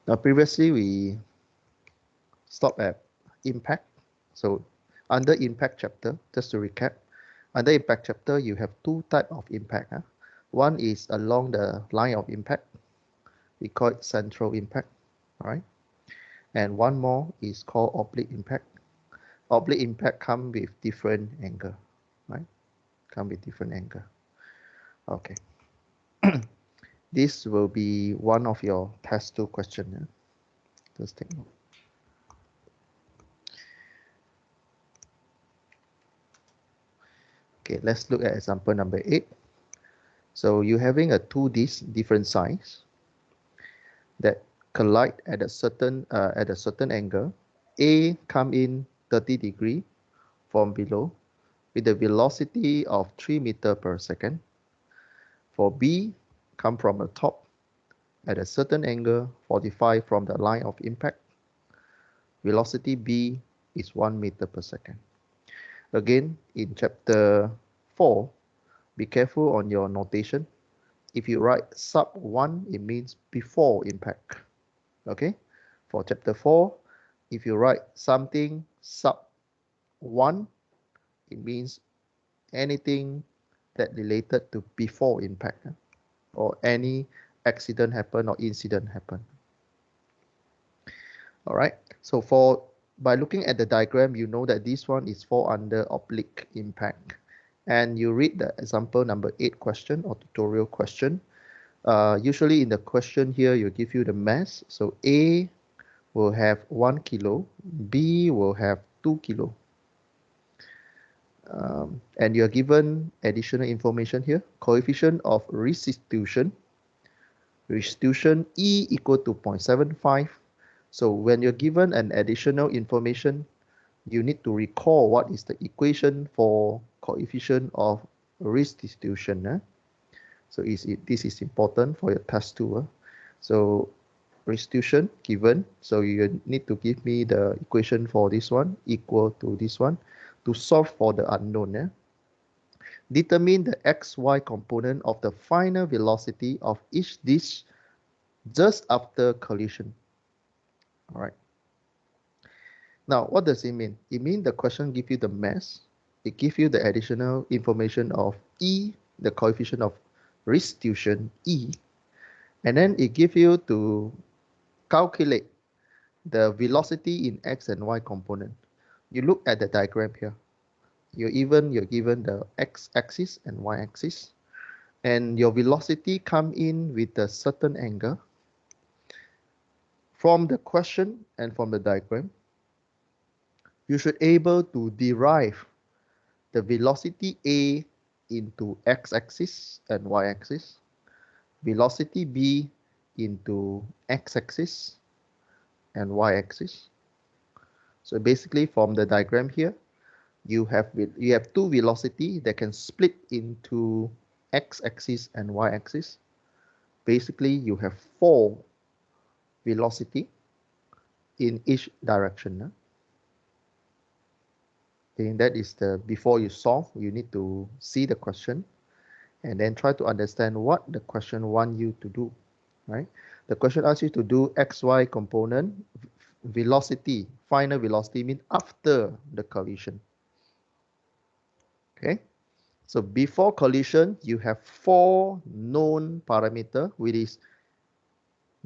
Now, previously we stopped at impact. So under impact chapter, just to recap, under impact chapter, you have two types of impact. One is along the line of impact. We call it central impact. All right. And one more is called oblique impact. Oblique impact come with different angle, right? Come with different angle. Okay. This will be one of your test 2 questions. Just take note. Okay, let's look at example number 8. So you're having a two discs different size that collide at a certain angle. A come in 30 degree from below with a velocity of 3 meters per second. For B, come from the top at a certain angle 45 from the line of impact. Velocity B is 1 meter per second. Again, in chapter 4, be careful on your notation. If you write sub 1, it means before impact. Okay? For chapter 4, if you write something sub 1, it means anything that related to before impact or any accident happen or incident happen. All right. So by looking at the diagram, you know that this one is fall under oblique impact. And you read the example number 8 question or tutorial question. Usually in the question here, you give you the mass. So A will have 1 kilo, B will have 2 kilo. And you're given additional information here. Coefficient of restitution. Restitution E equal to 0.75. So when you're given an additional information, you need to recall what is the equation for coefficient of restitution. So this is important for your test 2. So restitution given. So you need to give me the equation for this one equal to this one to solve for the unknown. Determine the xy component of the final velocity of each disk just after collision. All right. Now, what does it mean? It means the question gives you the mass. It gives you the additional information of E, the coefficient of restitution, E. And then it gives you to calculate the velocity in X and Y component. You look at the diagram here. You're given the X-axis and Y-axis. And your velocity come in with a certain angle. From the question and from the diagram, you should able to derive the velocity A into x-axis and y-axis, velocity B into x-axis and y-axis. So basically from the diagram here, you have two velocity that can split into x-axis and y-axis. Basically, you have 4 velocity in each direction. Okay, that is before you solve, you need to see the question and then try to understand what the question wants you to do, right? The question asks you to do xy component velocity, final velocity means after the collision. Okay, so before collision, you have 4 known parameter, which is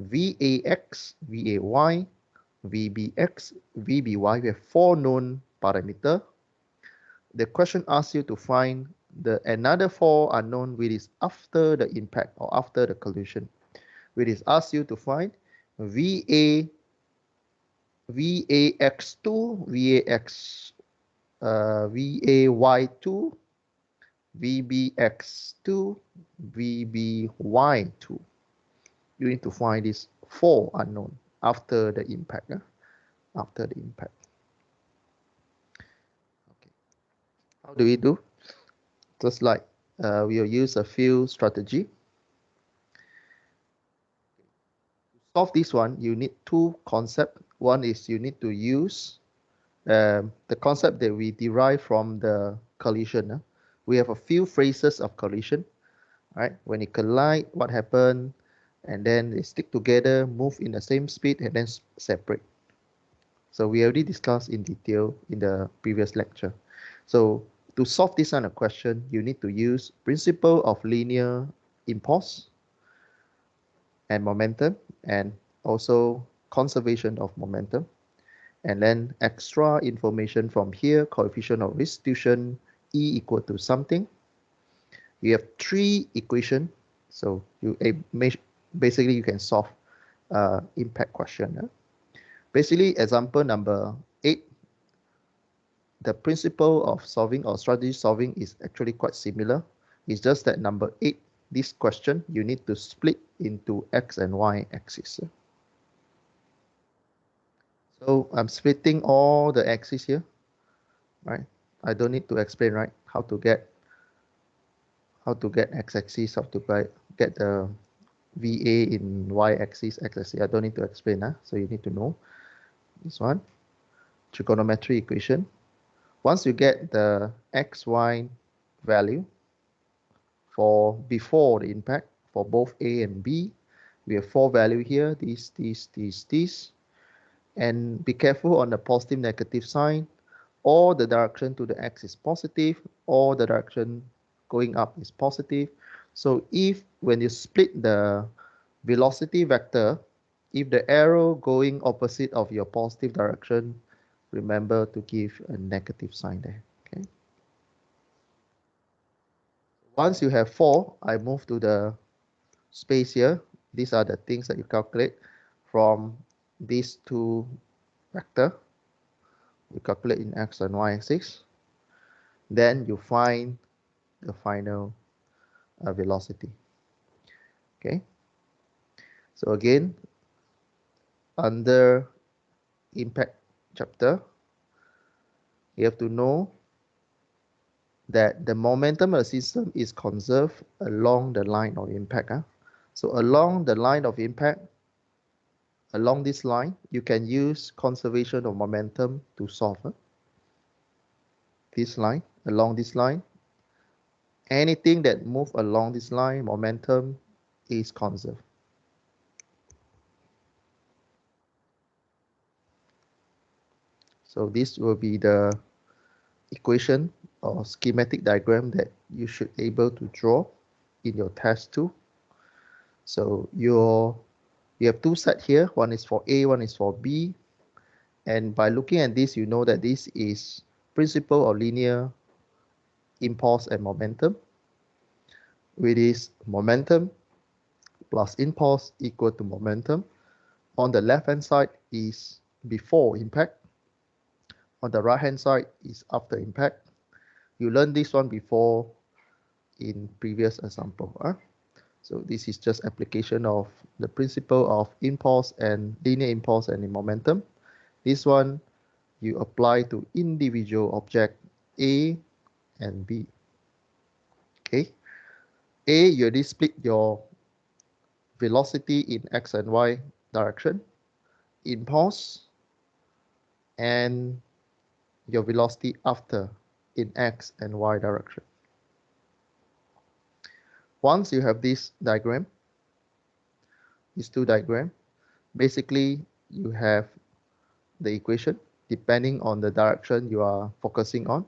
VAX, VAY, VBX, VBY. We have 4 known parameter. The question asks you to find another 4 unknown, which is after the impact or after the collision, which is asks you to find VAX2, VAY2, VBX2, VBY2. You need to find these 4 unknown after the impact. After the impact. Okay. How do we do? Just like we'll use a few strategy. To solve this one, you need 2 concepts. One is you need to use the concept that we derive from the collision. We have a few phases of collision, right? When it collide, what happened? and then they stick together, move in the same speed, and then separate. So we already discussed in detail in the previous lecture. So to solve this kind of question, you need to use principle of linear impulse and momentum, and also conservation of momentum. And then extra information from here, coefficient of restitution, E equal to something. You have three equations, so you basically you can solve impact question. Basically, example number 8, the principle of solving or strategy solving is actually quite similar. It's just that number 8, this question, you need to split into X and Y axis. So I'm splitting all the axes here, right? I don't need to explain, right? How to get x-axis, how to get the VA in y-axis, x-axis. I don't need to explain, so you need to know this one. Trigonometry equation. Once you get the xy value for before the impact for both A and B, we have 4 value here, this, and be careful on the positive negative sign. All the direction to the x is positive, all the direction going up is positive. So if when you split the velocity vector, if the arrow going opposite of your positive direction, remember to give a negative sign there. Okay. Once you have 4, I move to the space here. These are the things that you calculate from these two vector. You calculate in x and y axis. Then you find the final velocity. Okay. So again, under impact chapter, you have to know that the momentum of the system is conserved along the line of impact. So along the line of impact, along this line, you can use conservation of momentum to solve this line, along this line. Anything that moves along this line, momentum is conserved. So this will be the equation or schematic diagram that you should be able to draw in your test too. So you have two sets here. One is for A, one is for B. And by looking at this, you know that this is principle of linear impulse and momentum, which is momentum plus impulse equal to momentum. On the left-hand side is before impact. On the right-hand side is after impact. You learned this one before in previous example. So this is just application of the principle of impulse and linear impulse and momentum. This one you apply to individual object A and B. Okay. A, you already split your velocity in X and Y direction, impulse, and your velocity after in X and Y direction. Once you have this diagram, these two diagrams, basically you have the equation depending on the direction you are focusing on.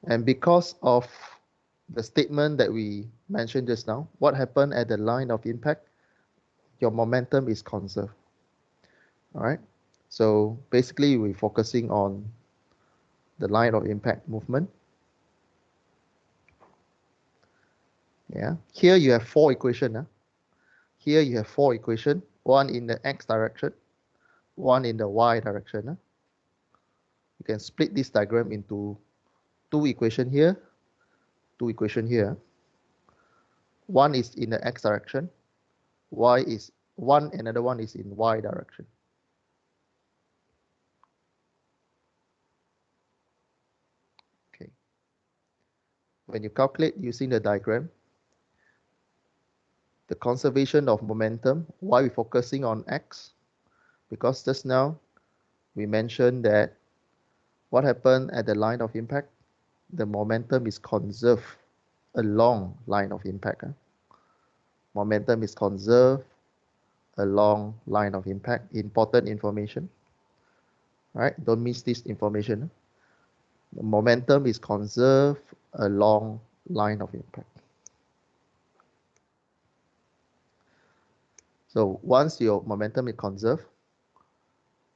And because of the statement that we mentioned just now, what happened at the line of impact? Your momentum is conserved. All right. So basically we're focusing on the line of impact movement. Yeah. Here you have 4 equations. Here you have 4 equations, one in the X direction, one in the Y direction. You can split this diagram into 2 equations here, 2 equations here. One is in the X direction, another one is in Y direction. Okay. When you calculate using the diagram, the conservation of momentum, why we're focusing on X? Because just now we mentioned that what happened at the line of impact? The momentum is conserved along line of impact. Momentum is conserved along line of impact. Important information. Right? Don't miss this information. The momentum is conserved along line of impact. So once your momentum is conserved,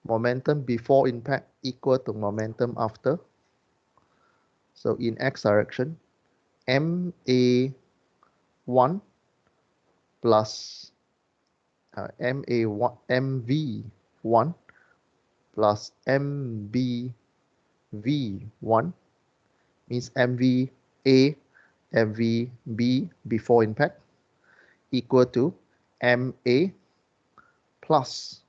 momentum before impact equal to momentum after. So in x direction, MA1 plus MV1 plus MBV1 means MVA, MVB before impact equal to MA plus,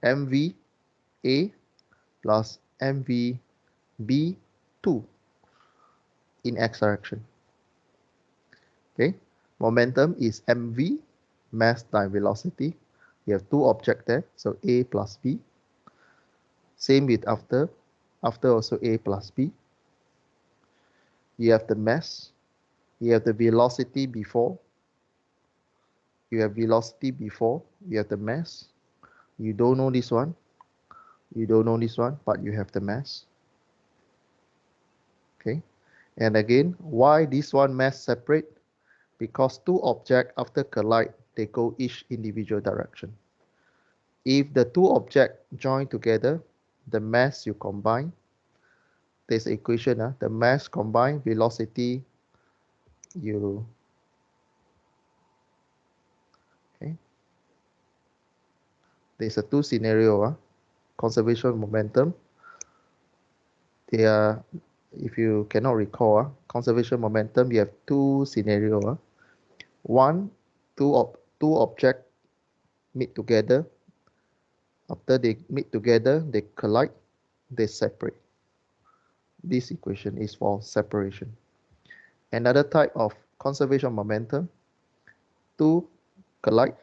MVA plus MVB2 in x direction. Okay, momentum is mv, mass times velocity. You have two objects there, so a plus b. Same with after also a plus b. You have the mass, you have the velocity before, you have velocity before, you have the mass. You don't know this one, but you have the mass. Okay, and again, why this one mass separate? Because two objects after collide, they go each individual direction. If the two objects join together, the mass you combine, there's an equation, the mass combined velocity, okay. There's a two scenario, conservation momentum. They are, if you cannot recall, conservation momentum, you have two scenario. One, two objects meet together. After they meet together, they collide, they separate. This equation is for separation. Another type of conservation momentum, two collide,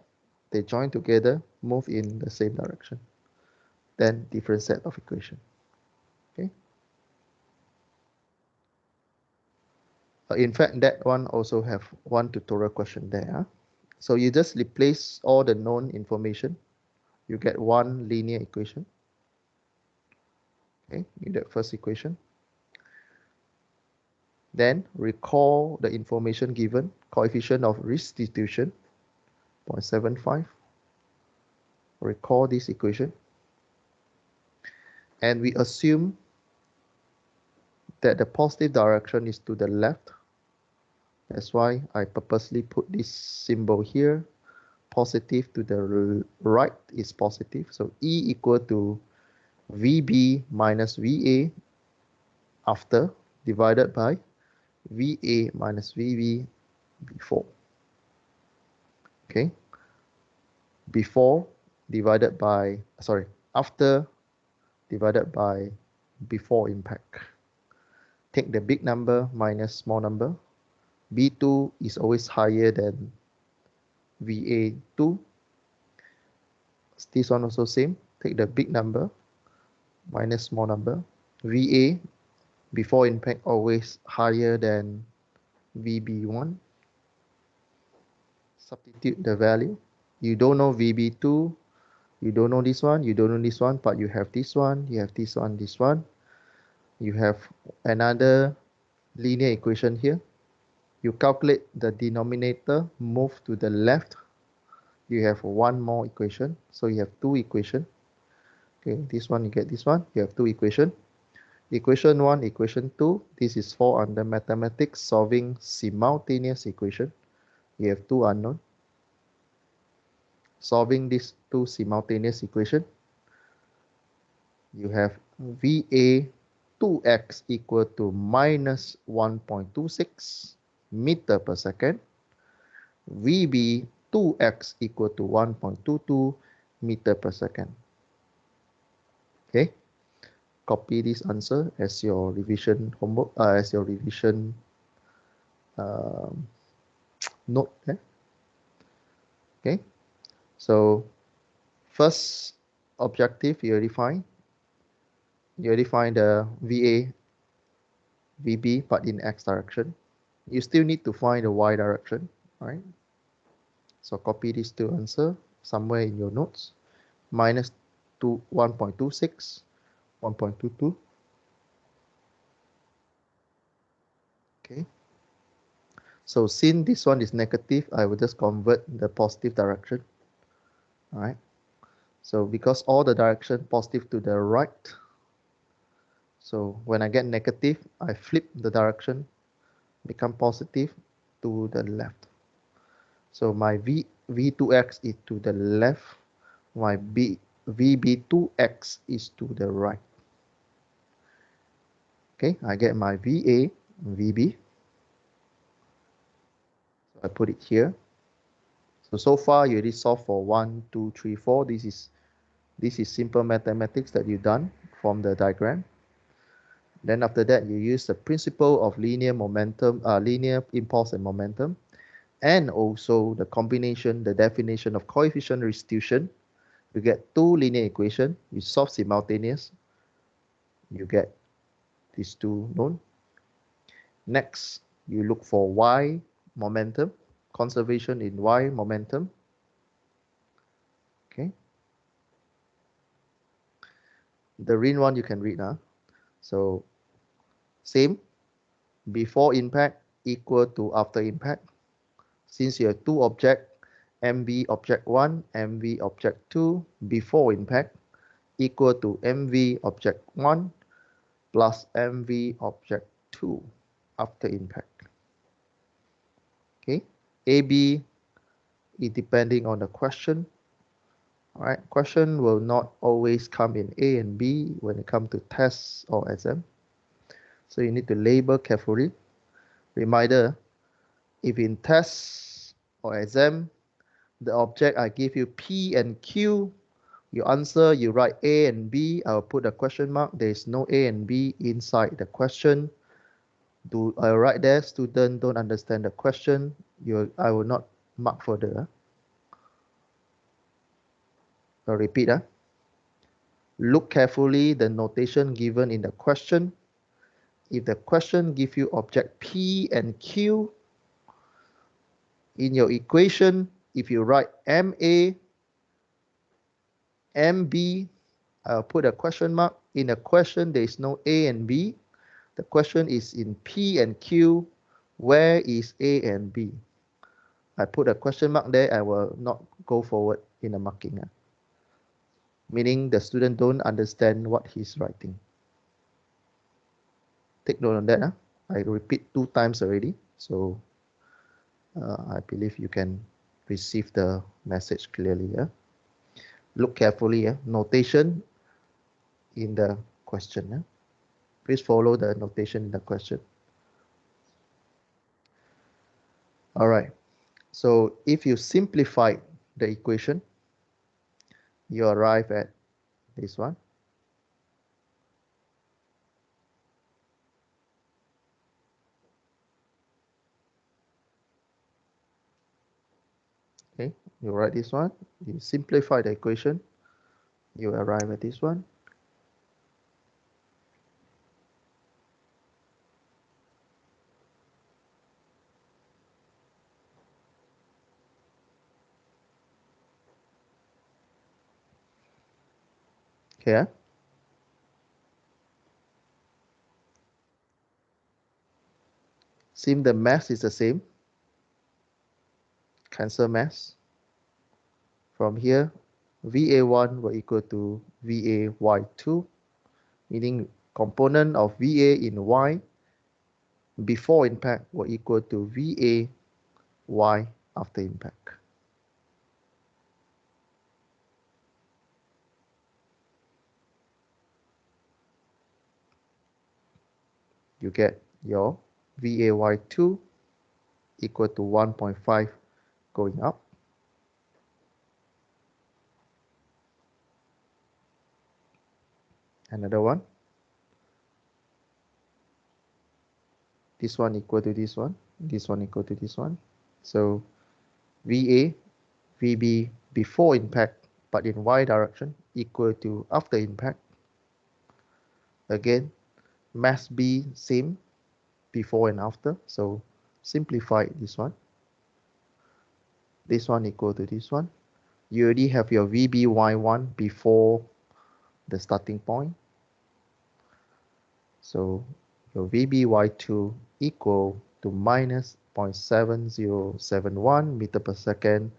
they join together, move in the same direction. Then different set of equation. Okay. In fact, that one also have one tutorial question there. So you just replace all the known information. You get one linear equation. Okay, in that first equation. Then recall the information given, coefficient of restitution, 0.75. Recall this equation. And we assume that the positive direction is to the left. That's why I purposely put this symbol here. Positive to the right is positive. So E equal to VB minus VA after divided by VA minus VB before. Okay. Before divided by, after divided by before impact. Take the big number minus small number. B2 is always higher than VA2. This one also same. Take the big number minus small number. VA before impact always higher than VB1. Substitute the value. You don't know VB2. You don't know this one. You don't know this one, but you have this one. You have this one, this one. You have another linear equation here. You calculate the denominator, move to the left. You have one more equation. So you have two equations. Okay, this one you get this one. You have two equations. Equation 1, equation 2. This is for under mathematics solving simultaneous equation. You have two unknown. Solving these two simultaneous equation. You have VA 2x equal to minus 1.26 meter per second. VB 2x equal to 1.22 meter per second. Okay, copy this answer as your revision homework, as your revision note. Okay, so first objective you already find. You already find the VA, VB, but in x direction. You still need to find the y direction. right? So copy these two answer somewhere in your notes. Minus 1.26, 1.22. Okay. So since this one is negative, I will just convert the positive direction. All right. So because all the direction positive to the right, so when I get negative, I flip the direction, become positive to the left. So my V2x is to the left, my VB2x is to the right. Okay, I get my VA, VB. So I put it here. So far you already solved for 1, 2, 3, 4. This is simple mathematics that you've done from the diagram. Then after that, you use the principle of linear momentum, linear impulse and momentum, and also the combination, the definition of coefficient restitution. You get two linear equations. You solve simultaneous. You get these two known. Next, you look for y momentum, conservation in y momentum. Okay. The green one you can read now. So same, before impact equal to after impact. Since you have two objects, MV object 1, MV object 2 before impact equal to MV object 1 plus MV object 2 after impact. Okay, AB is depending on the question. All right, question will not always come in A and B when it comes to tests or exam. So you need to label carefully. Reminder, if in tests or exam, the object I give you P and Q, you answer, you write A and B, I'll put a question mark. There is no A and B inside the question. I write there, student don't understand the question, I will not mark further. I'll repeat. Look carefully the notation given in the question. If the question gives you object P and Q, in your equation, if you write MA, MB, I'll put a question mark. In a question, there is no A and B. The question is in P and Q, where is A and B? I put a question mark there, I will not go forward in the marking. Meaning the student don't understand what he's writing. Take note on that. I repeat 2 times already, so I believe you can receive the message clearly. Look carefully, notation in the question. Please follow the notation in the question. All right, so if you simplify the equation, you arrive at this one. Okay, you write this one, you simplify the equation, you arrive at this one. Here. Since the mass is the same, cancel mass. From here, VA1 will equal to VAY2, meaning component of VA in Y before impact will equal to VA Y after impact. You get your VAY2 equal to 1.5 going up. Another one. This one equal to this one equal to this one. So VA, VB before impact, but in Y direction, equal to after impact. Again, mass B same, before and after. So simplify this one. this one equal to this one. You already have your VBY1 before the starting point. So your VBY2 equal to minus 0.7071 meter per second.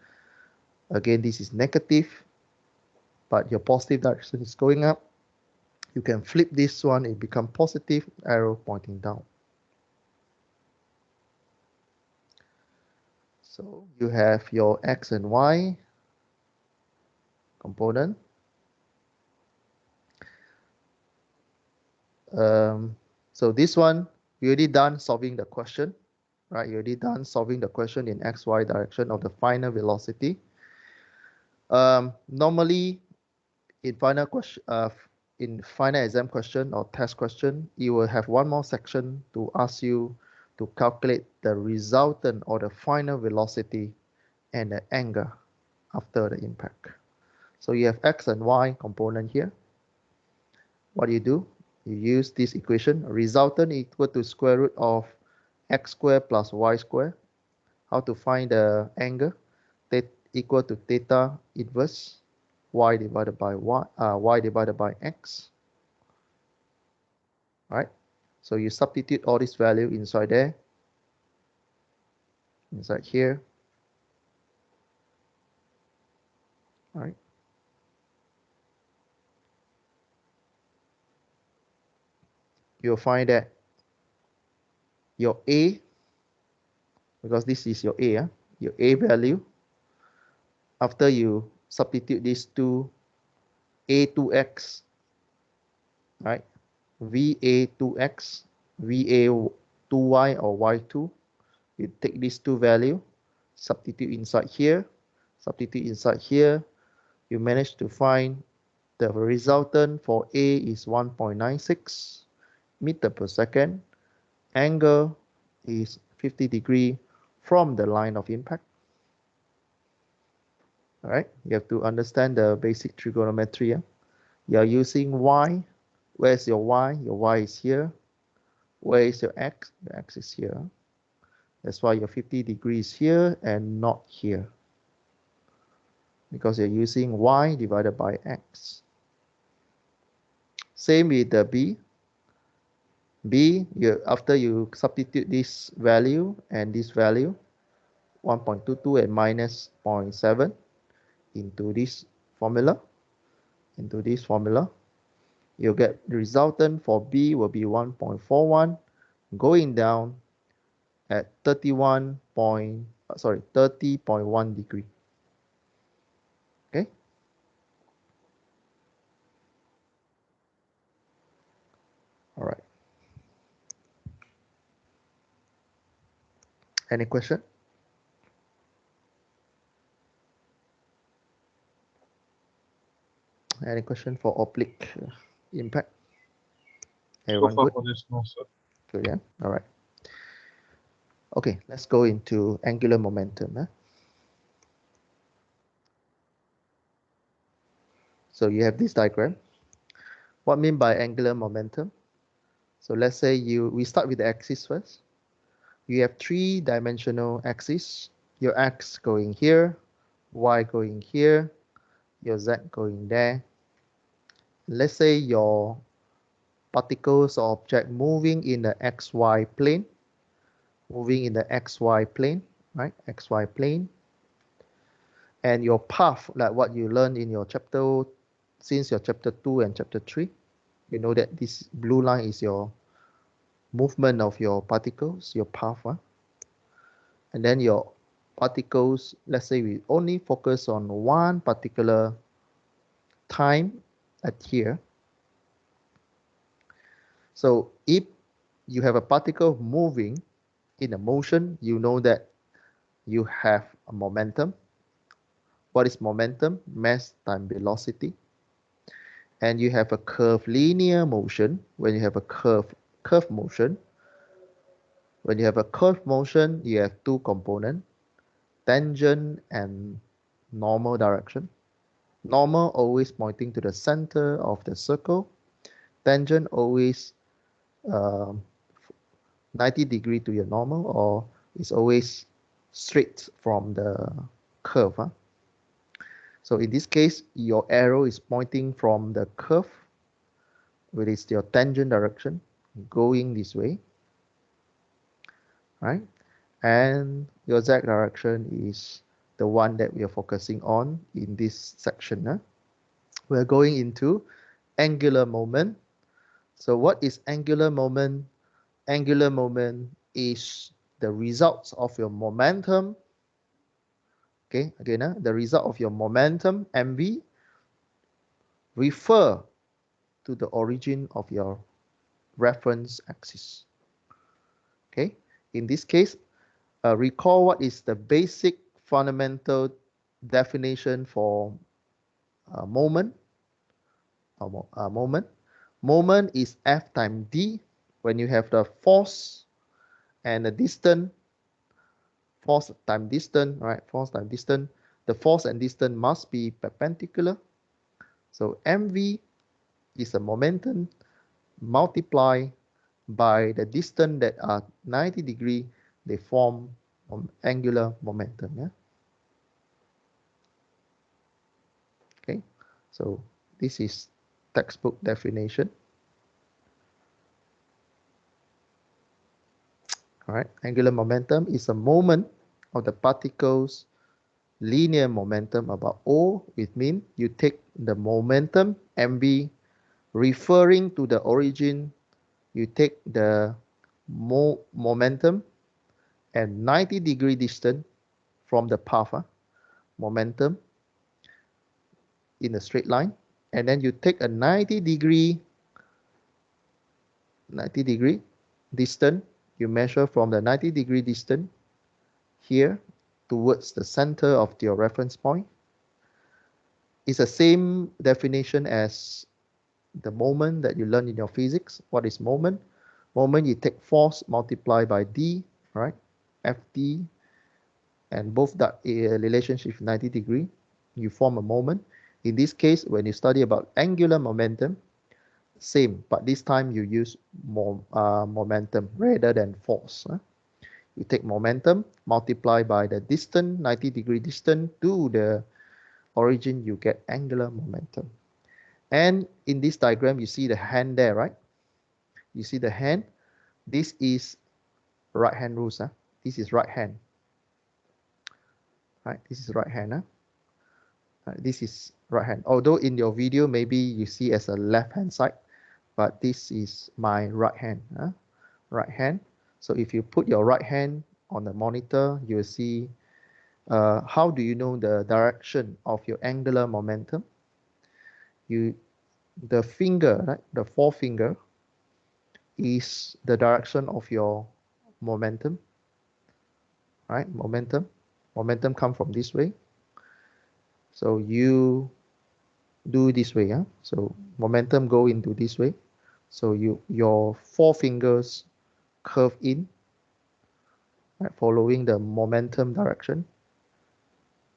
Again, this is negative, but your positive direction is going up. You can flip this one, it becomes positive, arrow pointing down. So you have your X and Y component. So this one, you already done solving the question, right? You already done solving the question in X, Y direction of the final velocity. Normally, in final question, in final exam question or test question, you will have one more section to ask you to calculate the resultant or the final velocity and the angle after the impact. So you have X and Y component here. What do? You use this equation, resultant equal to square root of x squared plus y squared. How to find the angle? That equal to theta inverse y divided by y divided by x. All right. So you substitute all this value inside there, inside here. All right. You'll find that your A, because this is your A, your A value, after you substitute these two, A2x, right? VA2x, VA2y or y2, you take these two values, substitute inside here, you manage to find the resultant for A is 1.96 meter per second. Angle is 50 degrees from the line of impact. All right, you have to understand the basic trigonometry. You are using y. Where's your y? Your y is here. Where is your x? The x is here. That's why your 50 degrees here and not here, because you're using y divided by x. Same with the b. After you substitute this value and this value, 1.22 and minus 0.7 into this formula, you get the resultant for b will be 1.41, going down at 30.1 degree. Okay. All right. Any question? Any question for oblique impact? Everyone good? No, sir. Good, yeah. All right. Okay, let's go into angular momentum. So you have this diagram. What I mean by angular momentum? So let's say we start with the axis first. You have three-dimensional axis. Your x going here, y going here, your z going there. Let's say your particles or object moving in the xy plane, right? Xy plane. And your path, like what you learned in your chapter, since your chapter 2 and chapter 3, you know that this blue line is your movement of your particles, your path. And then your particles, let's say we only focus on one particular time at here. So if you have a particle moving in a motion, you know that you have a momentum. What is momentum? Mass times velocity. And you have a curvilinear motion. When you have a curve motion, you have two components, tangent and normal direction. Normal always pointing to the center of the circle. Tangent always 90 degree to your normal, or it's always straight from the curve. So in this case, your arrow is pointing from the curve, which is your tangent direction, going this way, right? And your z direction is the one that we are focusing on in this section. We're going into angular moment. So what is angular moment? Angular moment is the results of your momentum. Okay, again, the result of your momentum, mv, refer to the origin of your reference axis. Okay, in this case, recall what is the basic fundamental definition for moment. Moment is F times d when you have the force and the distance. Force times distance, right? Force times distance. The force and distance must be perpendicular. So mv is a momentum multiplied by the distance that are 90 degrees. They form angular momentum. Yeah. Okay. So this is textbook definition. All right. Angular momentum is a moment of the particle's linear momentum about O, which means you take the momentum mv referring to the origin, you take the momentum and 90-degree distance from the path, momentum in a straight line, and then you take a 90-degree distance, you measure from the 90-degree distance here towards the center of your reference point. It's the same definition as the moment that you learn in your physics. What is moment? Moment, you take force multiplied by d, right? Ft, and both that relationship 90 degree, you form a moment. In this case, when you study about angular momentum, same, but this time you use more momentum rather than force. You take momentum, multiply by the distance, 90-degree distance to the origin, you get angular momentum. And in this diagram, you see the hand there, right? You see the hand. This is right hand rules. This is right hand. Right, this is right hand. This is right hand. Although in your video, maybe you see as a left hand side, but this is my right hand. Right hand. So if you put your right hand on the monitor, you'll see how do you know the direction of your angular momentum? The finger, right, the forefinger is the direction of your momentum, right? Momentum come from this way. So you do this way, so momentum go into this way. So your four fingers curve in, right, following the momentum direction.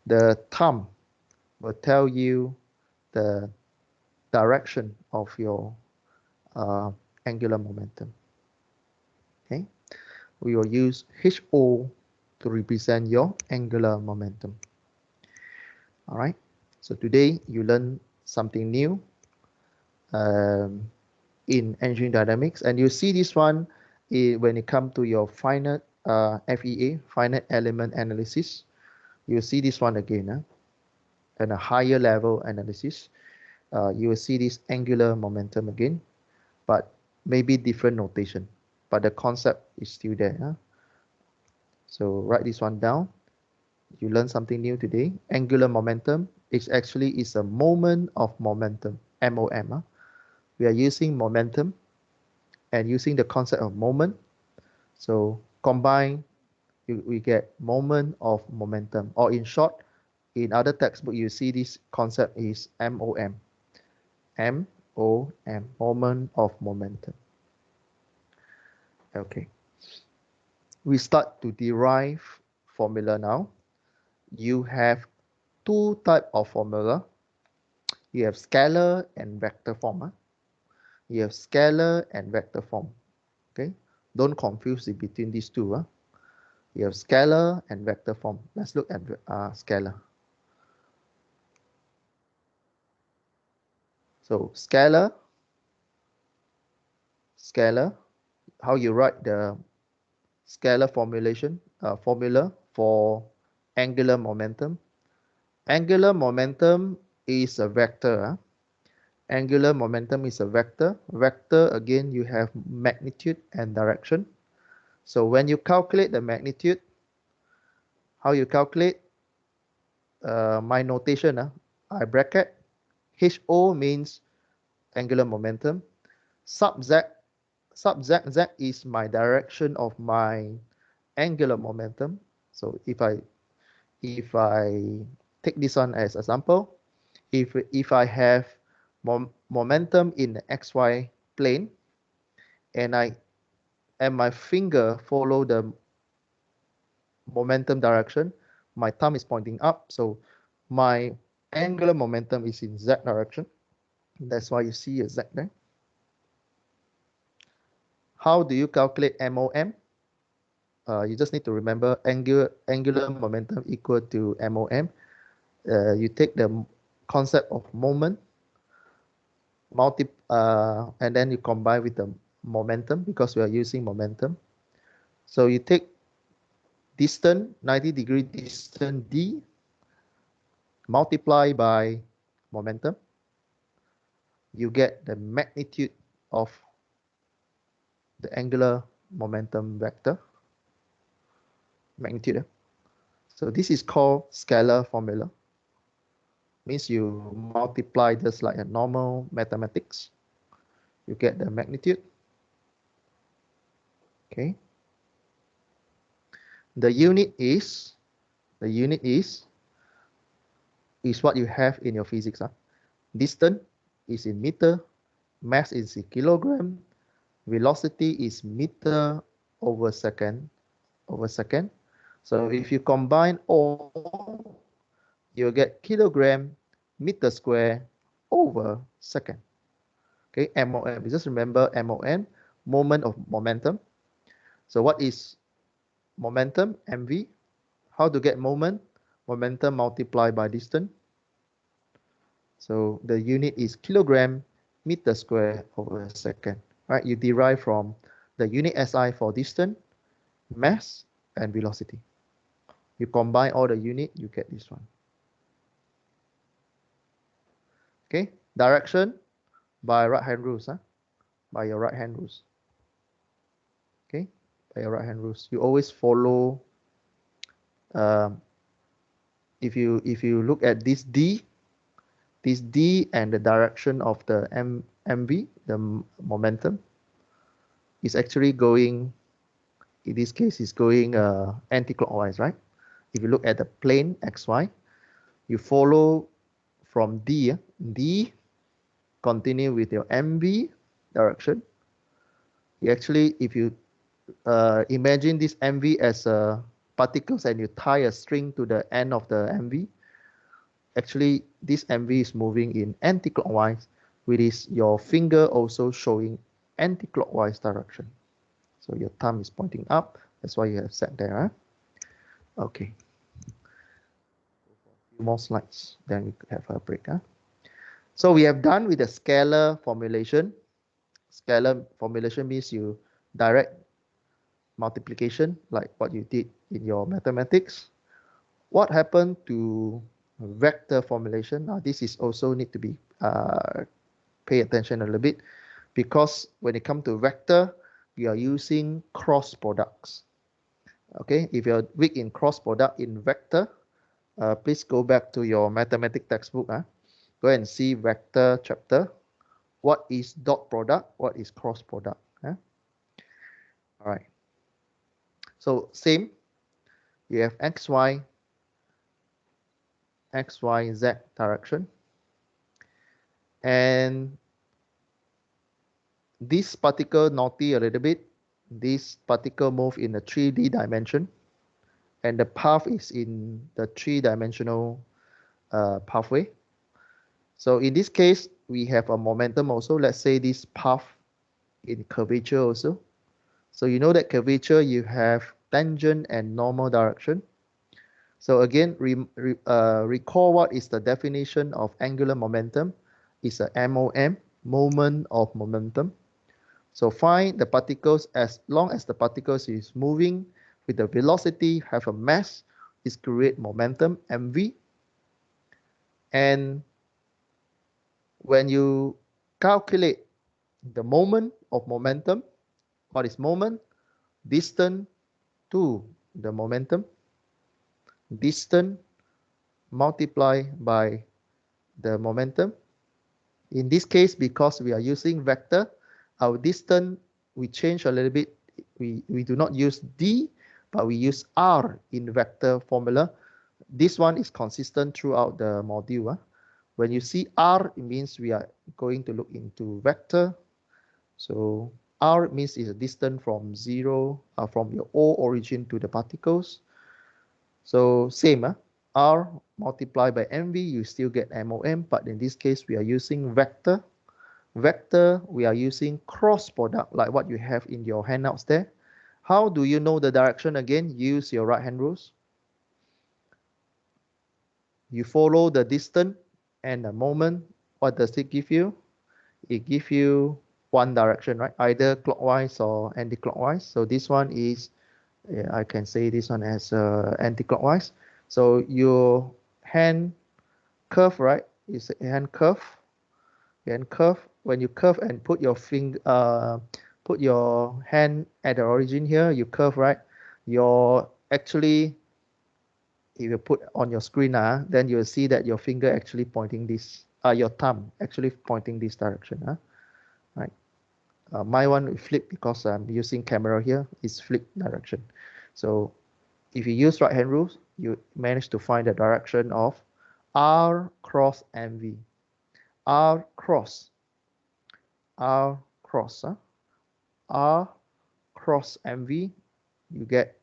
The thumb will tell you the direction of your angular momentum. Okay, we will use HO to represent your angular momentum. All right, so today you learn something new in engineering dynamics, and you see this one when it comes to your finite FEA, finite element analysis. You see this one again, and a higher level analysis. You will see this angular momentum again, but maybe different notation, but the concept is still there. So write this one down. You learn something new today. Angular momentum is actually a moment of momentum, MOM. We are using momentum and using the concept of moment. So combine, we get moment of momentum, or in short, in other textbook, you see this concept is MOM. MOM, moment of momentum. Okay. We start to derive formula now. You have two types of formula. You have scalar and vector form. You have scalar and vector form. Okay. Don't confuse it between these two. You have scalar and vector form. Let's look at scalar. So scalar, how you write the scalar formulation formula for angular momentum. Angular momentum is a vector. Angular momentum is a vector. Vector, again, you have magnitude and direction. So when you calculate the magnitude, how you calculate? My notation, I bracket. HO means angular momentum. Sub z is my direction of my angular momentum. So if I take this one as example, if I have momentum in the xy plane, and my finger follow the momentum direction, my thumb is pointing up, so my angular momentum is in z direction. That's why you see a z there. How do you calculate MOM? You just need to remember angular momentum equal to MOM. You take the concept of moment, and then you combine with the momentum, because we are using momentum. So you take distance, 90-degree distance d, multiply by momentum. You get the magnitude of the angular momentum vector. Magnitude. So this is called scalar formula. Means you multiply just like a normal mathematics. You get the magnitude. Okay. The unit is what you have in your physics. Distance is in meter, mass is in kilogram, velocity is meter over second. So if you combine all, you get kilogram meter square over second. Okay, MOM. Just remember MOM, moment of momentum. So what is momentum? MV. How to get moment? Momentum multiplied by distance. So the unit is kilogram meter square over second. Right? You derive from the unit SI for distance, mass, and velocity. You combine all the unit, you get this one. Okay, direction by right hand rules. By your right hand rules. Okay, by your right hand rules. You always follow. If you look at this D and the direction of the MV, the momentum, is actually going, in this case, is going anti-clockwise, right? If you look at the plane XY, you follow from D, continue with your MV direction. You actually, if you imagine this MV as particles and you tie a string to the end of the MV, actually this MV is moving in anti-clockwise, which is your finger also showing anti-clockwise direction. So your thumb is pointing up. That's why you have set there. Okay. A few more slides, then we could have a break. So we have done with the scalar formulation. Scalar formulation means you direct multiplication, like what you did in your mathematics. What happened to vector formulation? Now this is also need to be pay attention a little bit, because when it comes to vector, we are using cross products. Okay, if you're weak in cross product in vector, please go back to your mathematics textbook. Go and see vector chapter. What is dot product? What is cross product? All right. So same, you have xy, z direction. And this particle naughty a little bit. This particle move in a 3D dimension, and the path is in the 3-dimensional pathway. So in this case, we have a momentum also. Let's say this path in curvature also. So you know that curvature, you have tangent and normal direction. So again, recall what is the definition of angular momentum. It's a MOM, moment of momentum. So find the particles as long as the particles is moving with the velocity, have a mass, is create momentum, mv. And when you calculate the moment of momentum, what is moment? Distance to the momentum, distance multiplied by the momentum. In this case, because we are using vector, our distance, we change a little bit. We do not use d, but we use r in vector formula. This one is consistent throughout the module. When you see r, it means we are going to look into vector. So r means is a distance from zero, from your O origin to the particles. So same, r multiplied by mv, you still get MOM, but in this case, we are using vector. Vector, we are using cross product, like what you have in your handouts there. How do you know the direction again? Use your right hand rules. You follow the distance and the moment. What does it give you? It gives you one direction, right? Either clockwise or anti-clockwise. So this one is, I can say this one as anti-clockwise. So your hand curve, right? Is a hand curve. Hand curve. When you curve and put your put your hand at the origin here, you curve, right? Your actually, if you put on your screen, then you'll see that your finger actually pointing this, your thumb actually pointing this direction, right? My one flip because I'm using camera here, is flip direction. So if you use right hand rules, you manage to find the direction of r cross mv. r cross r cross mv, you get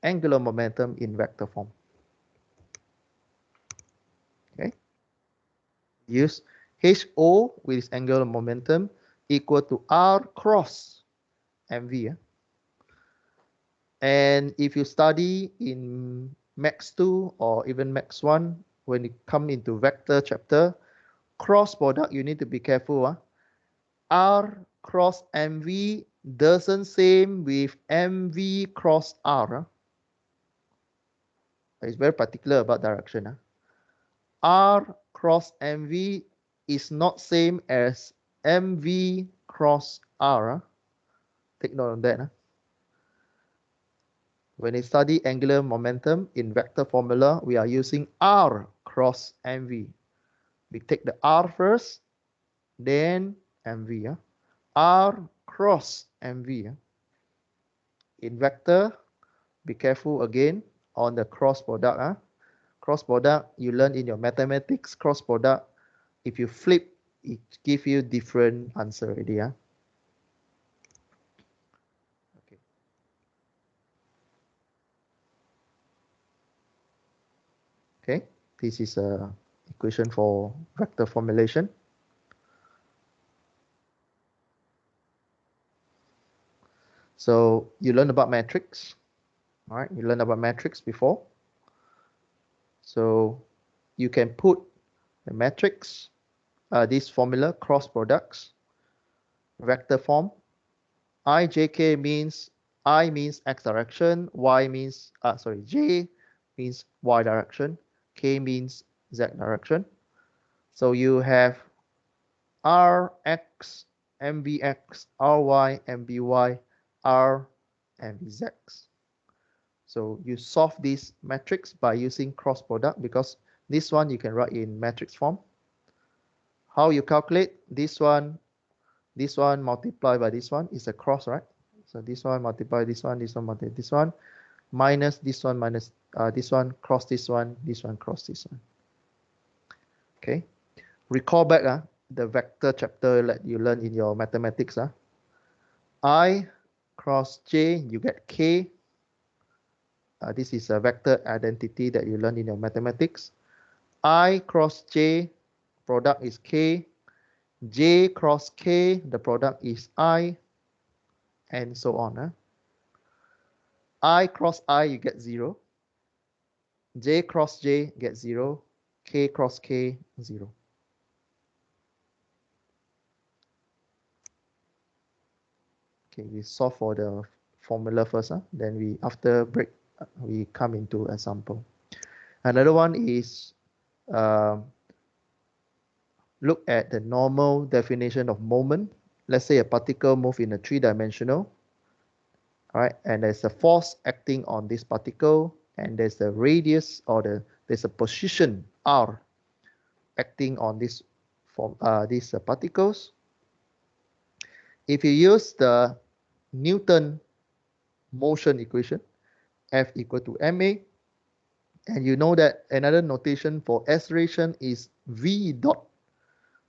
angular momentum in vector form. Okay, use HO with angular momentum equal to r cross mv. And if you study in Max 2 or even Max 1, when you come into vector chapter, cross product, you need to be careful. R cross MV doesn't same with MV cross R. It's very particular about direction. R cross MV is not same as MV cross R. Take note of that. When we study angular momentum in vector formula, we are using R cross MV. We take the R first, then MV. R cross MV. In vector, be careful again on the cross product. Cross product, you learn in your mathematics, cross product, if you flip, it gives you different answer already. Okay. Okay, this is a equation for vector formulation. So you learned about matrix. All right, you learned about matrix before. So you can put the matrix, this formula, cross products, vector form. IJK means, I means x direction, y means, J means y direction, K means z direction. So you have Rx, MVx, Ry, MVy, R, MVz. So you solve this matrix by using cross product, because this one you can write in matrix form. How you calculate this one multiplied by this one is a cross, right? So this one multiply this one multiply this one, minus this one minus this one, cross this one cross this one. Okay, recall back the vector chapter that you learned in your mathematics. I cross J, you get K. This is a vector identity that you learned in your mathematics. I cross J, product is K. J cross K, the product is I, and so on. I cross I, you get 0. J cross J, get 0. K cross K, 0. Okay, we solve for the formula first, then we, after break, we come into example. Another one is look at the normal definition of moment. Let's say a particle move in a three-dimensional, all right, and there's a force acting on this particle, and there's a radius, or there's a position r acting on these particles. If you use the Newton motion equation, F equal to ma, and you know that another notation for acceleration is v dot,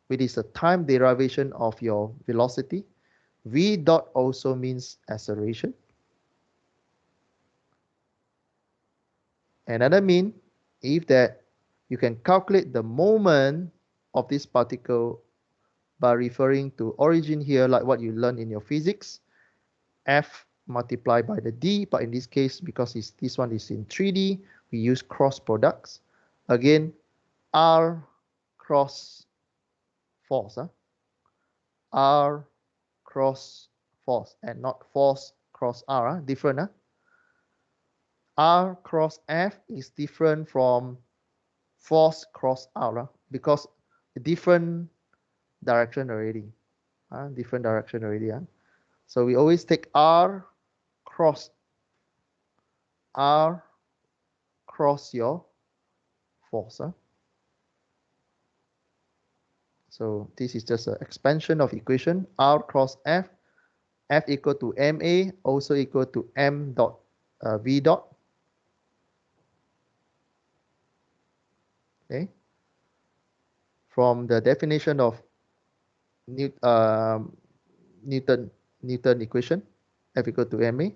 which is a time derivation of your velocity. V dot also means acceleration. Another mean, if that you can calculate the moment of this particle by referring to origin here, like what you learned in your physics, F multiplied by the D, but in this case, because this one is in 3D, we use cross products. Again, R cross force, R cross force, and not force cross R, different. R cross F is different from force cross R, because different direction already. Different direction already. So we always take R cross your force. So this is just an expansion of equation. R cross F, F equal to ma, also equal to m dot v dot. Okay. From the definition of Newton equation, F equal to ma,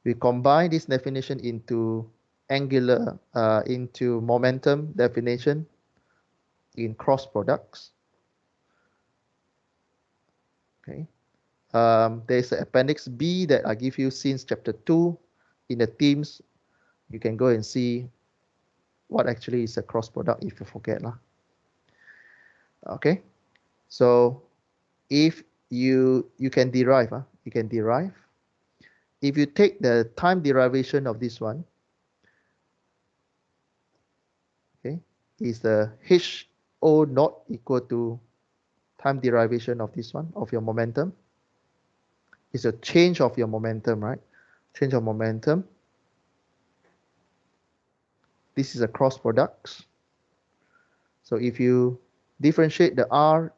we combine this definition into into momentum definition in cross products. Okay. There's an appendix B that I give you since chapter 2 in the themes. You can go and see what actually is a cross product if you forget. Okay. So if you can derive, if you take the time derivation of this one, okay, is the HO naught equal to time derivation of this one, of your momentum. It's a change of your momentum, right? Change of momentum. This is a cross product. So if you differentiate the R,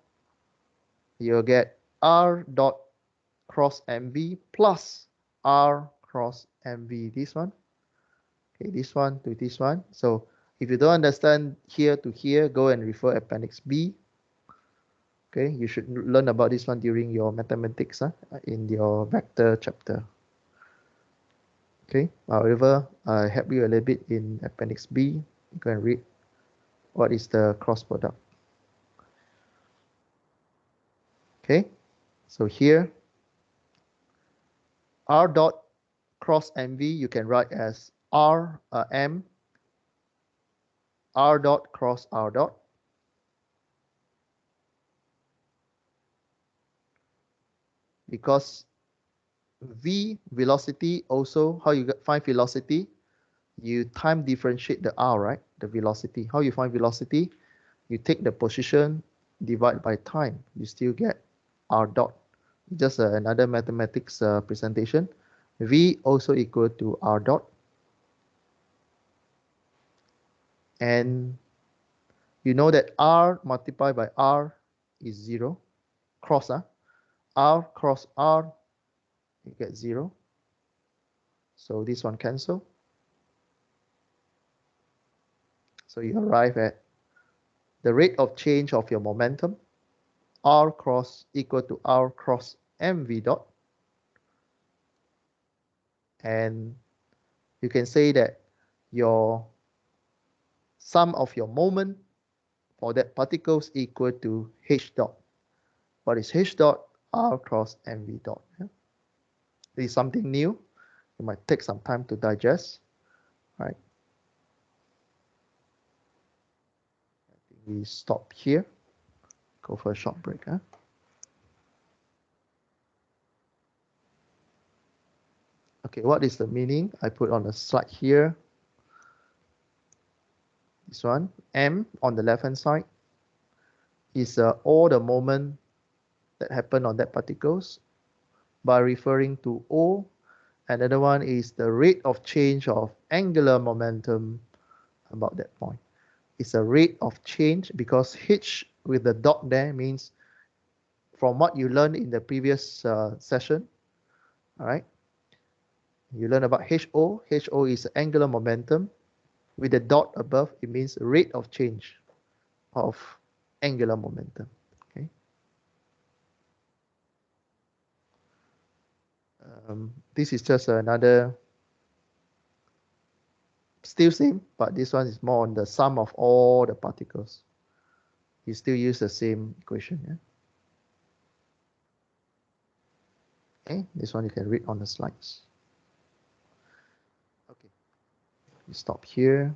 you'll get R dot cross MV plus R cross MV, this one. Okay, this one to this one. So if you don't understand here to here, go and refer appendix B. Okay, you should learn about this one during your mathematics in your vector chapter. Okay, however, I help you a little bit in appendix B. You can read what is the cross product. Okay, so here, R dot cross MV, you can write as M, R dot cross R dot. Because V velocity also, how you find velocity? You time differentiate the R, right? The velocity. How you find velocity? You take the position, divide by time. You still get R dot. Just another mathematics presentation. V also equal to R dot. And you know that R multiplied by R is 0. Cross, R cross R, you get 0. So this one cancel. So you arrive at the rate of change of your momentum, R cross equal to R cross mv dot. And you can say that your sum of your moment for that particles equal to h dot. What is h dot? R cross mv dot. This is something new. It might take some time to digest. All right. I think we stop here. Go for a short break. Huh? Okay, what is the meaning? I put on the slide here. This one, M on the left-hand side is all the moment that happen on that particles by referring to O. Another one is the rate of change of angular momentum about that point. It's a rate of change because H with the dot there means from what you learned in the previous session. All right. You learn about HO. HO is angular momentum. With the dot above, it means rate of change of angular momentum. Okay. This is just another, still same, but this one is more on the sum of all the particles. You still use the same equation. Yeah? Okay, this one you can read on the slides. Okay, we stop here.